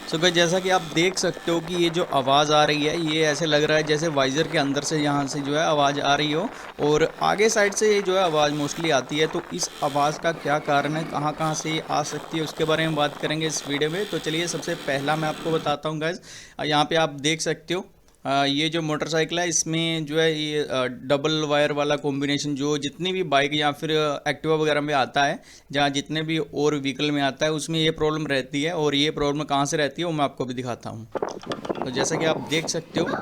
So guys जैसा कि आप देख सकते हो कि ये जो आवाज़ आ रही है ये ऐसे लग रहा है जैसे वाइज़र के अंदर से यहाँ से जो है आवाज़ आ रही हो, और आगे साइड से ये जो है आवाज़ मोस्टली आती है। तो इस आवाज़ का क्या कारण है, कहाँ कहाँ से ये आ सकती है, उसके बारे में बात करेंगे इस वीडियो में। तो चलिए सबसे पहला मैं आपको बताता हूँ गाइस। यहाँ पे आप देख सकते हो ये जो मोटरसाइकिल है इसमें जो है ये डबल वायर वाला कॉम्बिनेशन जो जितनी भी बाइक या फिर एक्टिवा वगैरह में आता है, जहाँ जितने भी और व्हीकल में आता है उसमें ये प्रॉब्लम रहती है। और ये प्रॉब्लम कहाँ से रहती है वो मैं आपको भी दिखाता हूँ। तो जैसा कि आप देख सकते हो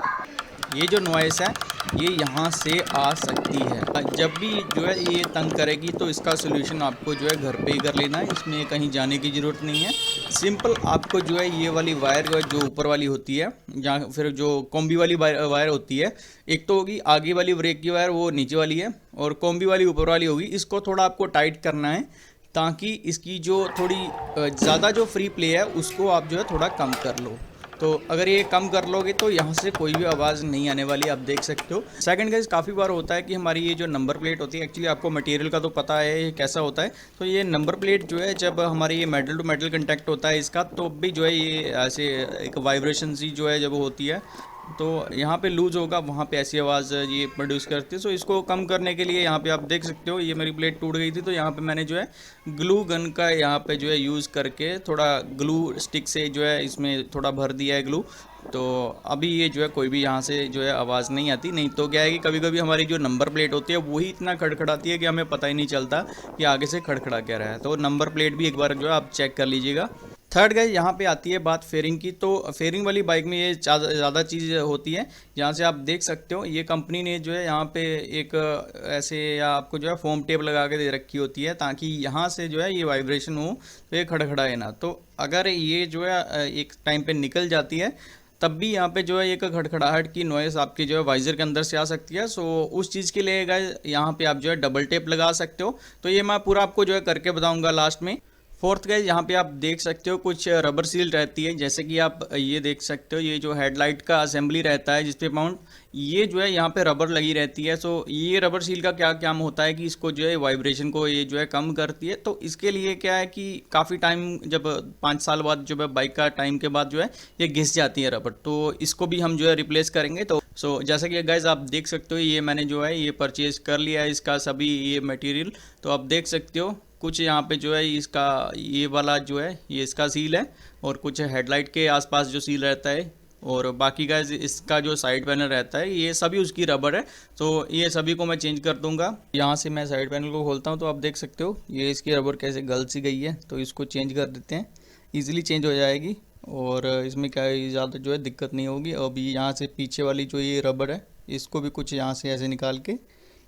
ये जो नॉइस है ये यहाँ से आ सकती है। जब भी जो है ये तंग करेगी तो इसका सोल्यूशन आपको जो है घर पे ही कर लेना है, इसमें कहीं जाने की ज़रूरत नहीं है। सिंपल आपको जो है ये वाली वायर जो ऊपर वाली होती है या फिर जो कॉम्बी वाली वायर होती है, एक तो होगी आगे वाली ब्रेक की वायर वो नीचे वाली है और कॉम्बी वाली ऊपर वाली होगी, इसको थोड़ा आपको टाइट करना है ताकि इसकी जो थोड़ी ज़्यादा जो फ्री प्ले है उसको आप जो है थोड़ा कम कर लो। तो अगर ये कम कर लोगे तो यहाँ से कोई भी आवाज़ नहीं आने वाली, आप देख सकते हो। सेकंड गाइस काफ़ी बार होता है कि हमारी ये जो नंबर प्लेट होती है, एक्चुअली आपको मटेरियल का तो पता है ये कैसा होता है। तो ये नंबर प्लेट जो है जब हमारी ये मेटल टू मेटल कंटेक्ट होता है इसका, तो भी जो है ये ऐसे एक वाइब्रेशन सी जो है जब होती है तो यहाँ पे लूज़ होगा, वहाँ पे ऐसी आवाज़ ये प्रोड्यूस करती है। सो इसको कम करने के लिए यहाँ पे आप देख सकते हो ये मेरी प्लेट टूट गई थी, तो यहाँ पे मैंने जो है ग्लू गन का यहाँ पे जो है यूज़ करके थोड़ा ग्लू स्टिक से जो है इसमें थोड़ा भर दिया है ग्लू। तो अभी ये जो है कोई भी यहाँ से जो है आवाज़ नहीं आती। नहीं तो क्या है कि कभी कभी हमारी जो नंबर प्लेट होती है वही इतना खड़खड़ाती है कि हमें पता ही नहीं चलता कि आगे से खड़खड़ा क्या रहा है। तो नंबर प्लेट भी एक बार जो है आप चेक कर लीजिएगा। थर्ड गाइस यहाँ पे आती है बात फेयरिंग की। तो फेयरिंग वाली बाइक में ये ज़्यादा चीज़ होती है, जहाँ से आप देख सकते हो ये कंपनी ने जो है यहाँ पे एक ऐसे या आपको जो है फोम टेप लगा के दे रखी होती है ताकि यहाँ से जो है ये वाइब्रेशन हो तो ये खड़खड़ाए ना। तो अगर ये जो है एक टाइम पे निकल जाती है तब भी यहाँ पे जो है एक खड़खड़ाहट की नॉइज़ आपकी जो है वाइज़र के अंदर से आ सकती है। सो उस चीज़ के लिए गाइस यहाँ पे आप जो है डबल टेप लगा सकते हो। तो ये मैं पूरा आपको जो है करके बताऊँगा लास्ट में। फोर्थ गाइस यहाँ पे आप देख सकते हो कुछ रबर सील रहती है, जैसे कि आप ये देख सकते हो ये जो हेडलाइट का असेंबली रहता है जिसपे माउंट ये जो है यहाँ पे रबर लगी रहती है। सो ये रबर सील का क्या काम होता है कि इसको जो है वाइब्रेशन को ये जो है कम करती है। तो इसके लिए क्या है कि काफ़ी टाइम जब 5 साल बाद जो है बाइक का टाइम के बाद जो है ये घिस जाती है रबर, तो इसको भी हम जो है रिप्लेस करेंगे। तो जैसा कि गाइस आप देख सकते हो ये मैंने जो है ये परचेज़ कर लिया है इसका सभी ये मटेरियल। तो आप देख सकते हो कुछ यहाँ पे जो है इसका ये वाला जो है ये इसका सील है और कुछ हेडलाइट के आसपास जो सील रहता है, और बाकी गाइस इसका जो साइड पैनल रहता है ये सभी उसकी रबर है। तो ये सभी को मैं चेंज कर दूंगा। यहाँ से मैं साइड पैनल को खोलता हूँ तो आप देख सकते हो ये इसकी रबर कैसे गल सी गई है, तो इसको चेंज कर देते हैं, ईजिली चेंज हो जाएगी और इसमें क्या है ज़्यादा जो है दिक्कत नहीं होगी। अभी यहाँ से पीछे वाली जो ये रबर है इसको भी कुछ यहाँ से ऐसे निकाल के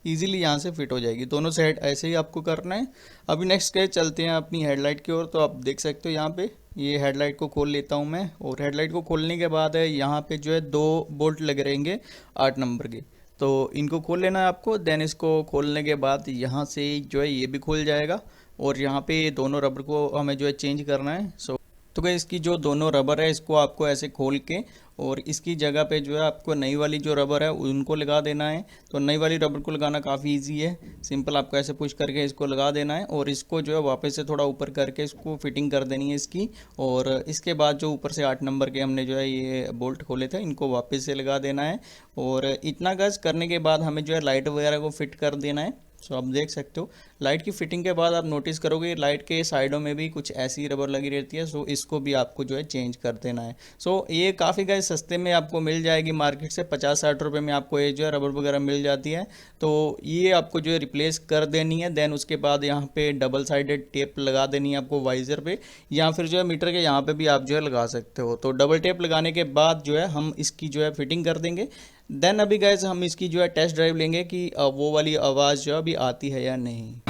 इजीली यहाँ से फिट हो जाएगी, दोनों साइड ऐसे ही आपको करना है। अभी नेक्स्ट क्या चलते हैं अपनी हेडलाइट की ओर। तो आप देख सकते हो यहाँ पे ये हेडलाइट को खोल लेता हूँ मैं, और हेडलाइट को खोलने के बाद है यहाँ पे जो है 2 बोल्ट लगे रहेंगे 8 नंबर के, तो इनको खोल लेना है आपको। देन इसको खोलने के बाद यहाँ से जो है ये भी खुल जाएगा और यहाँ पे ये दोनों रबर को हमें जो है चेंज करना है। तो क्या इसकी जो दोनों रबर है इसको आपको ऐसे खोल के और इसकी जगह पे जो है आपको नई वाली जो रबर है उनको लगा देना है। तो नई वाली रबर को लगाना काफ़ी इजी है, सिंपल आपको ऐसे पुश करके इसको लगा देना है और इसको जो है वापस से थोड़ा ऊपर करके इसको फिटिंग कर देनी है इसकी। और इसके बाद जो ऊपर से 8 नंबर के हमने जो है ये बोल्ट खोले थे इनको वापस से लगा देना है। और इतना गज करने के बाद हमें जो है लाइट वगैरह को फिट कर देना है। सो आप देख सकते हो लाइट की फिटिंग के बाद आप नोटिस करोगे लाइट के साइडों में भी कुछ ऐसी रबर लगी रहती है। सो इसको भी आपको जो है चेंज कर देना है। सो ये काफ़ी गाइस सस्ते में आपको मिल जाएगी, मार्केट से 50-60 रुपये में आपको ये जो है रबर वगैरह मिल जाती है। तो ये आपको जो है रिप्लेस कर देनी है। देन उसके बाद यहाँ पे डबल साइडेड टेप लगा देनी है आपको वाइज़र पे, या फिर जो है मीटर के यहाँ पे भी आप जो है लगा सकते हो। तो डबल टेप लगाने के बाद जो है हम इसकी जो है फिटिंग कर देंगे। देन अभी गाइस हम इसकी जो है टेस्ट ड्राइव लेंगे कि वो वाली आवाज़ जो अभी आती है या नहीं।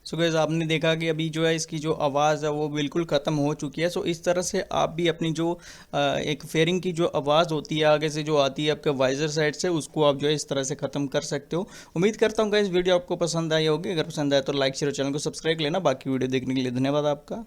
सो गाइस आपने देखा कि अभी जो है इसकी जो आवाज़ है वो बिल्कुल ख़त्म हो चुकी है। सो इस तरह से आप भी अपनी जो एक फेयरिंग की जो आवाज़ होती है आगे से जो आती है आपके वाइज़र साइड से, उसको आप जो है इस तरह से ख़त्म कर सकते हो। उम्मीद करता हूँ गाइस वीडियो आपको पसंद आई होगी। अगर पसंद आए तो लाइक शेयर, चैनल को सब्सक्राइब लेना। बाकी वीडियो देखने के लिए धन्यवाद आपका।